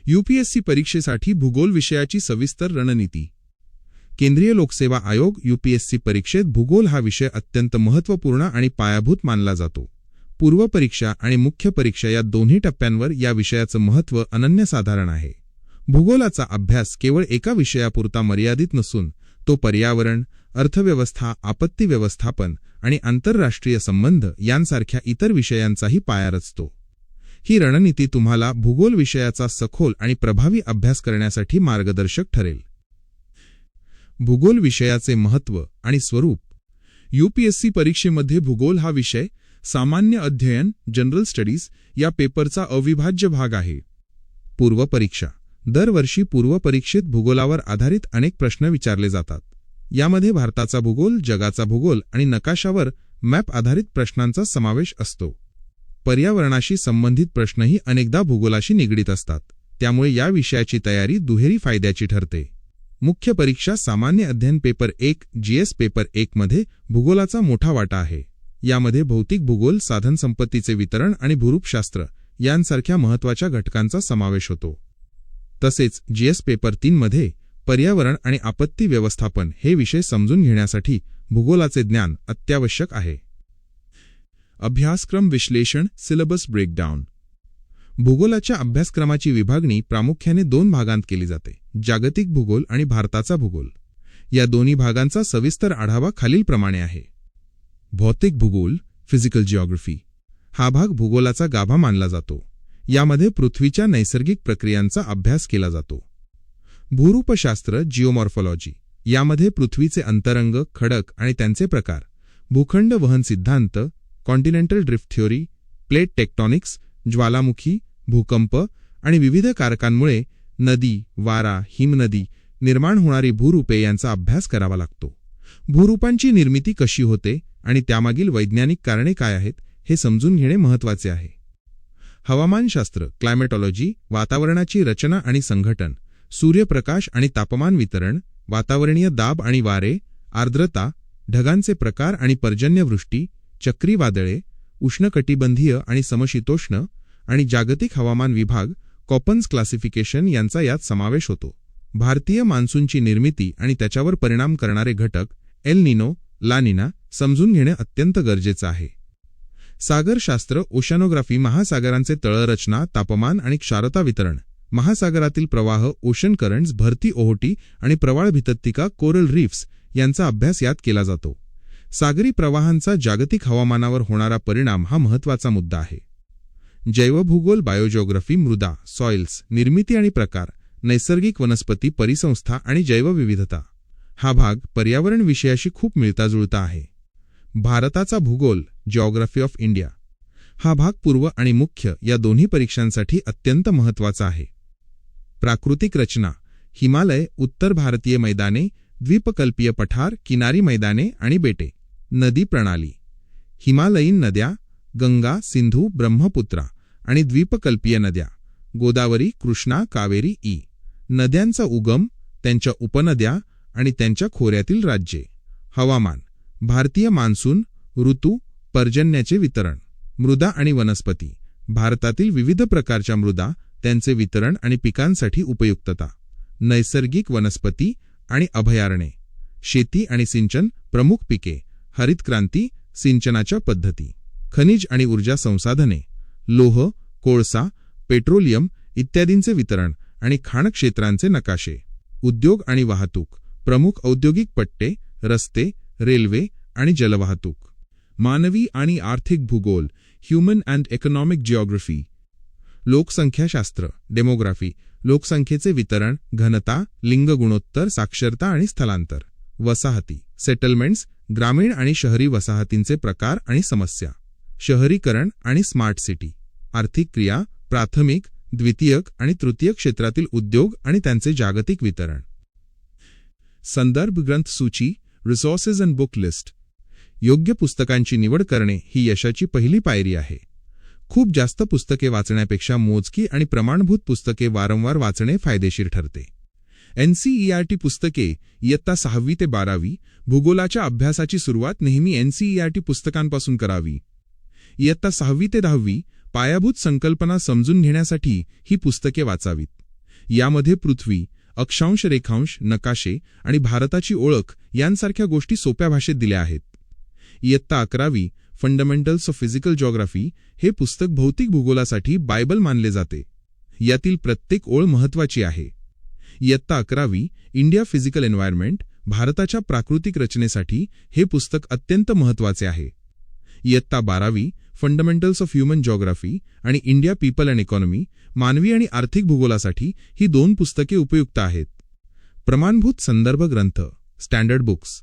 UPSC परीक्षेसाठी भूगोल विषयाची सविस्तर रणनीती. केंद्रीय लोकसेवा आयोग यूपीएससी परीक्षेत भूगोल हा विषय अत्यंत महत्त्वपूर्ण आणि पायाभूत मानला जातो. पूर्व परीक्षा आणि मुख्य परीक्षा या दोन्ही टप्प्यांवर या विषयाचं महत्त्व अनन्यसाधारण आहे. भूगोलाचा अभ्यास केवळ एका विषयापुरता मर्यादित नसून तो पर्यावरण, अर्थव्यवस्था, आपत्ती व्यवस्थापन आणि आंतरराष्ट्रीय संबंध यांसारख्या इतर विषयांचाही पाया रचतो. ही रणनीती तुम्हाला भूगोल विषयाचा सखोल आणि प्रभावी अभ्यास करण्यासाठी मार्गदर्शक ठरेल. भूगोल विषयाचे महत्त्व आणि स्वरूप. यूपीएससी परीक्षेमध्ये भूगोल हा विषय सामान्य अध्ययन जनरल स्टडीज या पेपरचा अविभाज्य भाग आहे. पूर्व परीक्षा. दरवर्षी पूर्व परीक्षेत भूगोलावर आधारित अनेक प्रश्न विचारले जातात. यामध्ये भारताचा भूगोल, जगाचा भूगोल आणि नकाशावर मॅप आधारित प्रश्नांचा समावेश असतो. पर्यावरणाशी संबंधित प्रश्नही अनेकदा भूगोलाशी निगडीत असतात. त्यामुळे या विषयाची तयारी दुहेरी फायद्याची ठरते. मुख्य परीक्षा सामान्य अध्ययन पेपर 1 जीएस पेपर 1 मध्ये भूगोलाचा मोठा वाटा आहे. यामध्ये भौतिक भूगोल, साधनसंपत्तीचे वितरण आणि भूरूपशास्त्र यांसारख्या महत्त्वाच्या घटकांचा समावेश होतो. तसेच जीएस पेपर 3 मध्ये पर्यावरण आणि आपत्ती व्यवस्थापन हे विषय समजून घेण्यासाठी भूगोलाचे ज्ञान अत्यावश्यक आहे. अभ्यासक्रम विश्लेषण, सिलेबस ब्रेकडाऊन. भूगोलाच्या अभ्यासक्रमाची विभागणी प्रामुख्याने 2 भागांत केली जाते: जागतिक भूगोल आणि भारताचा भूगोल. या दोन्ही भागांचा सविस्तर आढावा खालीलप्रमाणे आहे. भौतिक भूगोल, फिजिकल जिओग्राफी. हा भाग भूगोलाचा गाभा मानला जातो. यामध्ये पृथ्वीच्या नैसर्गिक प्रक्रियांचा अभ्यास केला जातो. भूरूपशास्त्र, जिओमॉर्फॉलॉजी. यामध्ये पृथ्वीचे अंतरंग, खडक आणि त्यांचे प्रकार, भूखंड वहन सिद्धांत, कॉन्टिनेंटल ड्रिफ्ट थिओरी, प्लेट टेक्टॉनिक्स, ज्वालामुखी, भूकंप आणि विविध कारकांमुळे नदी, वारा, हिमनदी निर्माण होणारी भूरूपे यांचा अभ्यास करावा लागतो. भूरूपांची निर्मिती कशी होते आणि त्यामागील वैज्ञानिक कारणे काय आहेत हे समजून घेणे महत्त्वाचे आहे. हवामानशास्त्र, क्लायमेटॉलॉजी. वातावरणाची रचना आणि संघटन, सूर्यप्रकाश आणि तापमान वितरण, वातावरणीय दाब आणि वारे, आर्द्रता, ढगांचे प्रकार आणि पर्जन्यवृष्टी, चक्रीवादळे, उष्णकटिबंधीय आणि समशीतोष्ण आणि जागतिक हवामान विभाग कॉपन्स क्लासिफिकेशन यांचा यात समावेश होतो. भारतीय मान्सूनची निर्मिती आणि त्याच्यावर परिणाम करणारे घटक एल निनो, ला निना समजून घेणे अत्यंत गरजेचं आहे. सागरशास्त्र, ओशनोग्राफी. महासागरांचे तळरचना, तापमान आणि क्षारता वितरण, महासागरातील प्रवाह, ओशन करंट्स, भरती ओहोटी आणि प्रवाळ भित्तिका, कोरल रीफ्स यांचा अभ्यास यात केला जातो. सागरी प्रवाहांचा जागतिक हवामानावर होणारा परिणाम हा महत्त्वाचा मुद्दा आहे. जैवभूगोल, बायोजिओग्राफी. मृदा, सॉइल्स, निर्मिती आणि प्रकार, नैसर्गिक वनस्पती, परिसंस्था आणि जैवविविधता. हा भाग पर्यावरण विषयाशी खूप मिळताजुळता आहे. भारताचा भूगोल, जिओग्राफी ऑफ इंडिया. हा भाग पूर्व आणि मुख्य या दोन्ही परीक्षांसाठी अत्यंत महत्त्वाचा आहे. प्राकृतिक रचना, हिमालय, उत्तर भारतीय मैदाने, द्वीपकल्पीय पठार, किनारी मैदाने आणि बेटे. नदी प्रणाली, हिमालयीन नद्या, गंगा, सिंधू, ब्रह्मपुत्रा आणि द्वीपकल्पीय नद्या, गोदावरी, कृष्णा, कावेरी इ. नद्यांचा उगम, त्यांच्या उपनद्या आणि त्यांच्या खोऱ्यातील राज्ये. हवामान, भारतीय मान्सून, ऋतू, पर्जन्याचे वितरण. मृदा आणि वनस्पती, भारतातील विविध प्रकारच्या मृदा, त्यांचे वितरण आणि पिकांसाठी उपयुक्तता. नैसर्गिक वनस्पती आणि अभयारण्ये. शेती आणि सिंचन, प्रमुख पिके, हरितक्रांती, सिंचनाच्या पद्धती. खनिज आणि ऊर्जा संसाधने, लोह, कोळसा, पेट्रोलियम इत्यादींचे वितरण आणि खाण क्षेत्रांचे नकाशे. उद्योग आणि वाहतूक, प्रमुख औद्योगिक पट्टे, रस्ते, रेल्वे आणि जलवाहतूक. मानवी आणि आर्थिक भूगोल, ह्यूमन अँड इकॉनॉमिक जिओग्राफी. लोकसंख्याशास्त्र, डेमोग्राफी. लोकसंख्येचे वितरण, घनता, लिंग गुणोत्तर, साक्षरता आणि स्थलांतर. वसाहती, सेटलमेंट्स, ग्रामीण आणि शहरी वसाहतींचे प्रकार आणि समस्या. शहरीकरण आणि स्मार्ट सिटी. आर्थिक क्रिया, प्राथमिक, द्वितीयक आणि तृतीयक क्षेत्रातील उद्योग आणि त्यांचे जागतिक वितरण. संदर्भ ग्रंथ सूची, रिसोर्सेस अँड बुक लिस्ट. योग्य पुस्तकांची निवड करणे ही यशाची पहिली पायरी आहे. खूप जास्त पुस्तके वाचण्यापेक्षा मोजकी आणि प्रमाणभूत पुस्तके वारंवार वाचणे फायदेशीर ठरते. एनसीईआरटी पुस्तके, इयत्ता 6वी ते 12वी. भूगोलाच्या अभ्यासाची सुरुवात नेहमी एनसीईआरटी पुस्तकांपासून करावी. इयत्ता 6वी ते 10वी पायाभूत संकल्पना समजून घेण्यासाठी ही पुस्तके वाचावीत. यामध्ये पृथ्वी, अक्षांश रेखांश, नकाशे आणि भारताची ओळख यांसारख्या गोष्टी सोप्या भाषेत दिल्या आहेत. इयत्ता 11वी फंडामेंटल्स ऑफ फिजिकल जिओग्राफी हे पुस्तक भौतिक भूगोलासाठी बायबल मानले जाते. यातील प्रत्येक ओळ महत्त्वाची आहे. इयत्ता 11वी इंडिया फिजिकल एन्व्हायर्नमेंट, भारताच्या प्राकृतिक रचनेसाठी हे पुस्तक अत्यंत महत्त्वाचे आहे. इयत्ता 12वी फंडामेंटल्स ऑफ ह्युमन जिओग्राफी आणि इंडिया पीपल अँड इकॉनॉमी, मानवी आणि आर्थिक भूगोलासाठी ही 2 पुस्तके उपयुक्त आहेत. प्रमाणभूत संदर्भ ग्रंथ standard books.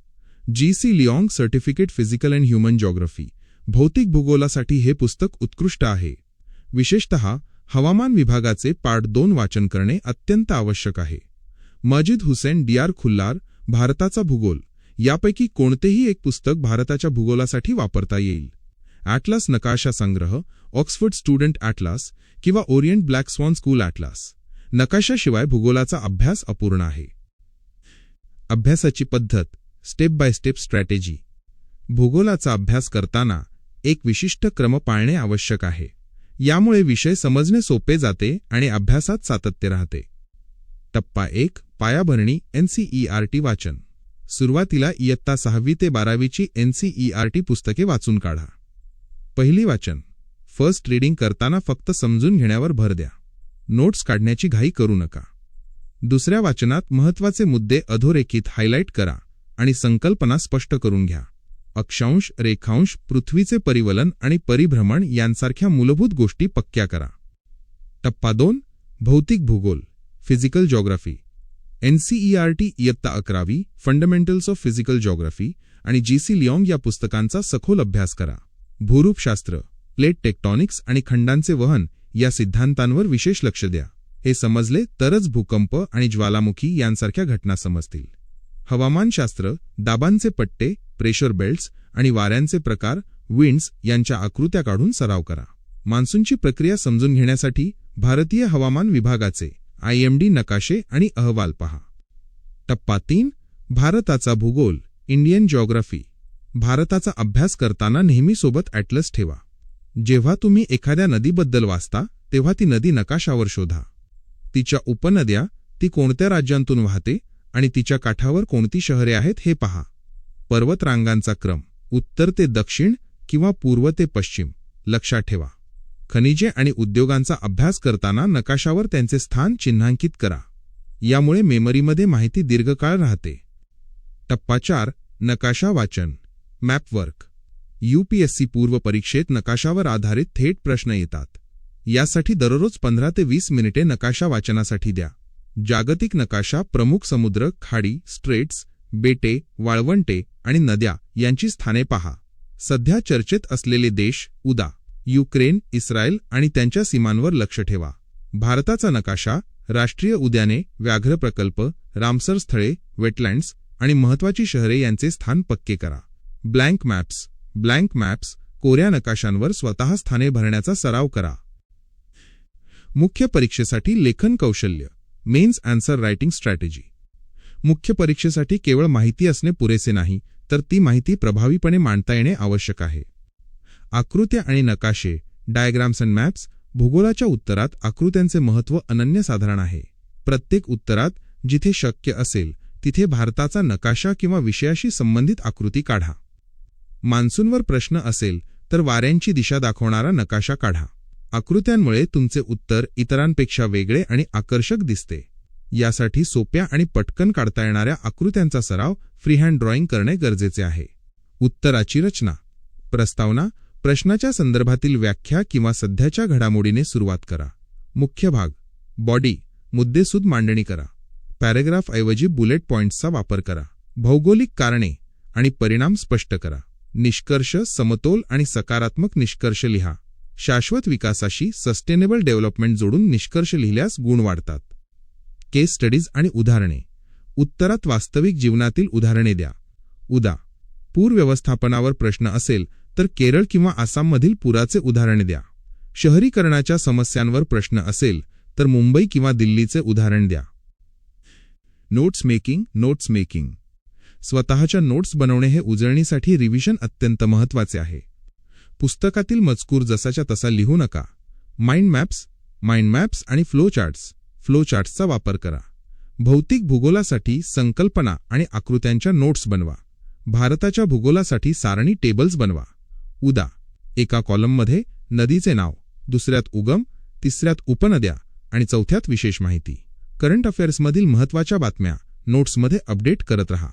G C. Leong certificate physical and human geography, भौतिक भूगोलासाठी हे पुस्तक उत्कृष्ट आहे. विशेषतः हवामान विभागाचे पार्ट 2 वाचन करणे अत्यंत आवश्यक आहे. मजिद हुसेन डी.आर. खुल्लार, भारताचा भूगोल, यापैकी कोणतेही एक पुस्तक भारताच्या भूगोलासाठी वापरता येईल. ॲटलास नकाशा संग्रह, ऑक्सफर्ड स्टुडंट ॲटलास किंवा Orient Black Swan school atlas. नकाशाशिवाय भूगोलाचा अभ्यास अपूर्ण आहे. अभ्यासाची पद्धत स्टेप बाय स्टेप स्ट्रॅटेजी. भूगोलाचा अभ्यास करताना एक विशिष्ट क्रम पाळणे आवश्यक आहे. यामुळे विषय समजणे सोपे जाते आणि अभ्यासात सातत्य राहते. टप्पा 1. पायाभरणी एनसीईआरटी वाचन. सुरुवातीला इयत्ता 6वी ते 12वीची एनसीईआरटी पुस्तके वाचून काढा. पहिली वाचन. फर्स्ट रीडिंग करताना फक्त समजून घेण्यावर भर द्या. नोट्स काढण्याची घाई करू नका. दुसऱ्या वाचनात महत्त्वाचे मुद्दे अधोरेखित हायलाईट करा आणि संकल्पना स्पष्ट करून घ्या. अक्षांश, रेखांश, पृथ्वीचे परिवलन आणि परिभ्रमण यांसारख्या मूलभूत गोष्टी पक्क्या करा. टप्पा 2. भौतिक भूगोल फिजिकल जिओग्राफी. एनसीईआरटी इयत्ता 11वी फंडामेंटल्स ऑफ फिजिकल जिओग्राफी आणि जी.सी. लिऑंग या पुस्तकांचा सखोल अभ्यास करा. भूरूपशास्त्र, प्लेट टेक्टॉनिक्स आणि खंडांचे वहन या सिद्धांतांवर विशेष लक्ष द्या. हे समजले तरच भूकंप आणि ज्वालामुखी यांसारख्या घटना समजतील. हवामानशास्त्र, दाबांचे पट्टे, प्रेशर बेल्ट्स आणि वाऱ्यांचे प्रकार, विंड्स यांच्या आकृत्या काढून सराव करा. मान्सूनची प्रक्रिया समजून घेण्यासाठी भारतीय हवामान विभागाचे IMD नकाशे आणि अहवाल पहा. टप्पा 3. भारताचा भूगोल इंडियन जिओग्राफी. भारताचा अभ्यास करताना नेहमी सोबत ॲटलस ठेवा. जेव्हा तुम्ही एखाद्या नदीबद्दल वाचता तेव्हा ती नदी नकाशावर शोधा. तिच्या उपनद्या, ती कोणत्या राज्यांतून वाहते आणि तिच्या काठावर कोणती शहरे आहेत हे पहा. पर्वतरांगांचा क्रम, उत्तर ते दक्षिण किंवा पूर्व ते पश्चिम लक्षात ठेवा. खनिजे आणि उद्योगांचा अभ्यास करताना नकाशावर त्यांचे स्थान चिन्हांकित करा. यामुळे मेमरीमध्ये माहिती दीर्घकाळ राहते. टप्पा 4. नकाशा वाचन मॅपवर्क. UPSC पूर्व परीक्षेत नकाशावर आधारित थेट प्रश्न येतात. यासाठी दररोज 15 ते 20 मिनिटे नकाशा वाचनासाठी द्या. जागतिक नकाशा प्रमुख समुद्र, खाडी, स्ट्रेट्स, बेटे, वाळवंटे आणि नद्या यांची स्थाने पहा. सध्या चर्चेत असलेले देश उदा. युक्रेन, इस्रायल आणि त्यांच्या सीमांवर लक्ष ठेवा. भारताचा नकाशा, राष्ट्रीय उद्याने, व्याघ्र प्रकल्प, रामसर स्थळे, वेटलँड्स आणि महत्त्वाची शहरे यांचे स्थान पक्के करा. ब्लँक मॅप्स, कोऱ्या नकाशांवर स्वतः स्थाने भरण्याचा सराव करा. मुख्य परीक्षेसाठी लेखन कौशल्य मेन्स आन्सर रायटिंग स्ट्रॅटेजी. मुख्य परीक्षेसाठी केवळ माहिती असणे पुरेसे नाही, तर ती माहिती प्रभावीपणे मांडता येणे आवश्यक आहे. आकृत्या आणि नकाशे डायग्राम्स अँड मॅप्स. भूगोलाच्या उत्तरात आकृत्यांचे महत्त्व अनन्यसाधारण आहे. प्रत्येक उत्तरात जिथे शक्य असेल तिथे भारताचा नकाशा किंवा विषयाशी संबंधित आकृती काढा. मान्सूनवर प्रश्न असेल तर वाऱ्यांची दिशा दाखवणारा नकाशा काढा. आकृत्यांमुळे तुमचे उत्तर इतरांपेक्षा वेगळे आणि आकर्षक दिसते. यासाठी सोप्या आणि पटकन काढता येणाऱ्या आकृत्यांचा सराव फ्रीहँड ड्रॉइंग करणे गरजेचे आहे. उत्तराची रचना. प्रस्तावना, प्रश्नाच्या संदर्भातील व्याख्या किंवा सध्याच्या घडामोडीने सुरुवात करा. मुख्य भाग बॉडी, मुद्देसूद मांडणी करा. पॅरेग्राफऐवजी बुलेट पॉइंट्सचा वापर करा. भौगोलिक कारणे आणि परिणाम स्पष्ट करा. निष्कर्ष, समतोल आणि सकारात्मक निष्कर्ष लिहा. शाश्वत विकासाशी सस्टेनेबल डेव्हलपमेंट जोडून निष्कर्ष लिहिल्यास गुण वाढतात. केस स्टडीज आणि उदाहरणे. उत्तरात वास्तविक जीवनातील उदाहरणे द्या. उदा. पूर व्यवस्थापनावर प्रश्न असेल तर केरळ किंवा आसाममधील पुराचे उदाहरण द्या. शहरीकरणाच्या समस्यांवर प्रश्न असेल तर मुंबई किंवा दिल्लीचे उदाहरण द्या. Notes making. स्वतःच्या नोट्स बनवणे हे उजळणीसाठी रिव्हिजन अत्यंत महत्त्वाचे आहे. पुस्तकातील मजकूर जसाच्या तसा लिहू नका. माइंड मॅप्स आणि फ्लो चार्ट्स. फ्लोचार्ट्सचा वापर करा. भौतिक भूगोलासाठी संकल्पना आणि आकृत्यांच्या नोट्स बनवा. भारताच्या भूगोलासाठी सारणी टेबल्स बनवा. उदा. एका कॉलममध्ये नदीचे नाव, दुसऱ्यात उगम, तिसऱ्यात उपनद्या आणि चौथ्यात विशेष माहिती. करंट अफेअर्समधील महत्त्वाच्या बातम्या नोट्समध्ये अपडेट करत रहा.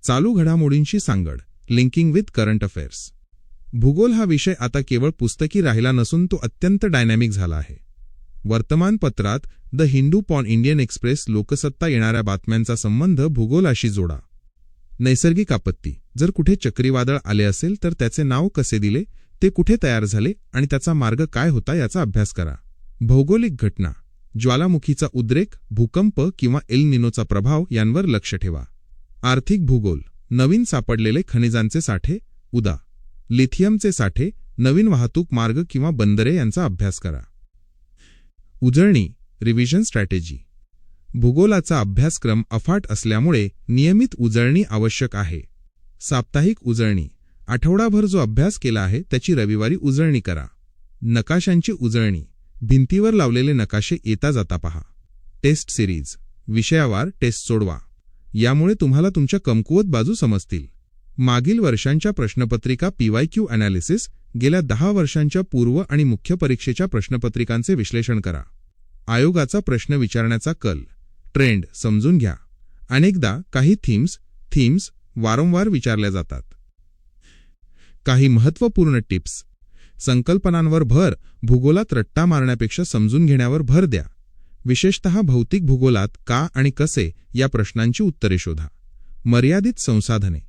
चालू घडामोडींशी सांगड. Linking with current affairs. भूगोल हा विषय आता केवळ पुस्तकी राहिला नसून तो अत्यंत डायनॅमिक झाला आहे. वर्तमानपत्रात द हिंदू पॉन इंडियन एक्सप्रेस लोकसत्ता येणाऱ्या बातम्यांचा संबंध भूगोलाशी जोडा. नैसर्गिक आपत्ती. जर कुठे चक्रीवादळ आले असेल तर त्याचे नाव कसे दिले, ते कुठे तयार झाले आणि त्याचा मार्ग काय होता याचा अभ्यास करा. भौगोलिक घटना. ज्वालामुखीचा उद्रेक, भूकंप किंवा एल निनोचा प्रभाव यांवर लक्ष ठेवा. आर्थिक भूगोल. नवीन सापडलेले खनिजांचे साठे, उदा. लिथियमचे साठे, नवीन वाहतूक मार्ग किंवा बंदरे यांचा अभ्यास करा. उजळणी. Revision strategy. भूगोलाचा अभ्यासक्रम अफाट असल्यामुळे नियमित उजळणी आवश्यक आहे. साप्ताहिक उजळणी. आठवडाभर जो अभ्यास केला आहे त्याची रविवारी उजळणी करा. नकाशांची उजळणी. भिंतीवर लावलेले नकाशे येता जाता पहा. Taste series. विषयावार टेस्ट सोडवा. यामुळे तुम्हाला तुमच्या कमकुवत बाजू समजतील. मागील वर्षांच्या प्रश्नपत्रिका PYQ ॲनालिसिस. गेल्या 10 वर्षांच्या पूर्व आणि मुख्य परीक्षेच्या प्रश्नपत्रिकांचे विश्लेषण करा. आयोगाचा प्रश्न विचारण्याचा कल. ट्रेंड समजून घ्या. अनेकदा काही थीम्स वारंवार विचारल्या जातात. काही महत्त्वपूर्ण टिप्स. संकल्पनांवर भर. भूगोलात रट्टा मारण्यापेक्षा समजून घेण्यावर भर द्या. विशेषतः भौतिक भूगोलात का आणि कसे या प्रश्नांची उत्तरे शोधा. मर्यादित संसाधने.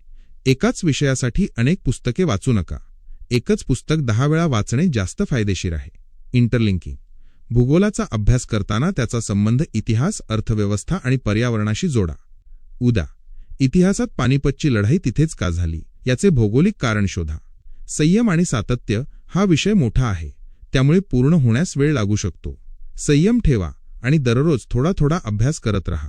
एकाच विषयासाठी अनेक पुस्तके वाचू नका. एकच पुस्तक 10 वेळा वाचणे जास्त फायदेशीर आहे. इंटरलिंकिंग. भूगोलाचा अभ्यास करताना त्याचा संबंध इतिहास, अर्थव्यवस्था आणि पर्यावरणाशी जोडा. उदा. इतिहासात पानिपतची लढाई तिथेच का झाली याचे भौगोलिक कारण शोधा. संयम आणि सातत्य. हा विषय मोठा आहे, त्यामुळे पूर्ण होण्यास वेळ लागू शकतो. संयम ठेवा आणि दररोज थोडा थोडा अभ्यास करत रहा.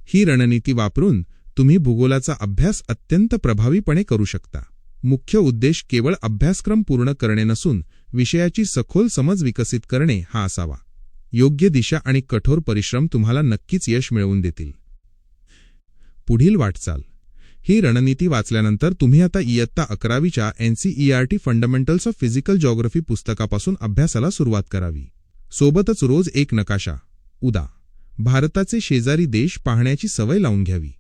ही रणनीती वापरून तुम्ही भूगोलाचा अभ्यास अत्यंत प्रभावीपणे करू शकता. मुख्य उद्देश केवळ अभ्यासक्रम पूर्ण करणे नसून विषयाची सखोल समज विकसित करणे हा असावा. योग्य दिशा आणि कठोर परिश्रम तुम्हाला नक्कीच यश मिळवून देतील. पुढील वाटचाल. ही रणनीती वाचल्यानंतर तुम्ही आता इयत्ता 11वीच्या NCERT fundamentals of physical geography पुस्तकापासून अभ्यासाला सुरुवात करावी. सोबतच रोज एक नकाशा, उदा. भारताचे शेजारी देश पाहण्याची सवय लावून घ्यावी.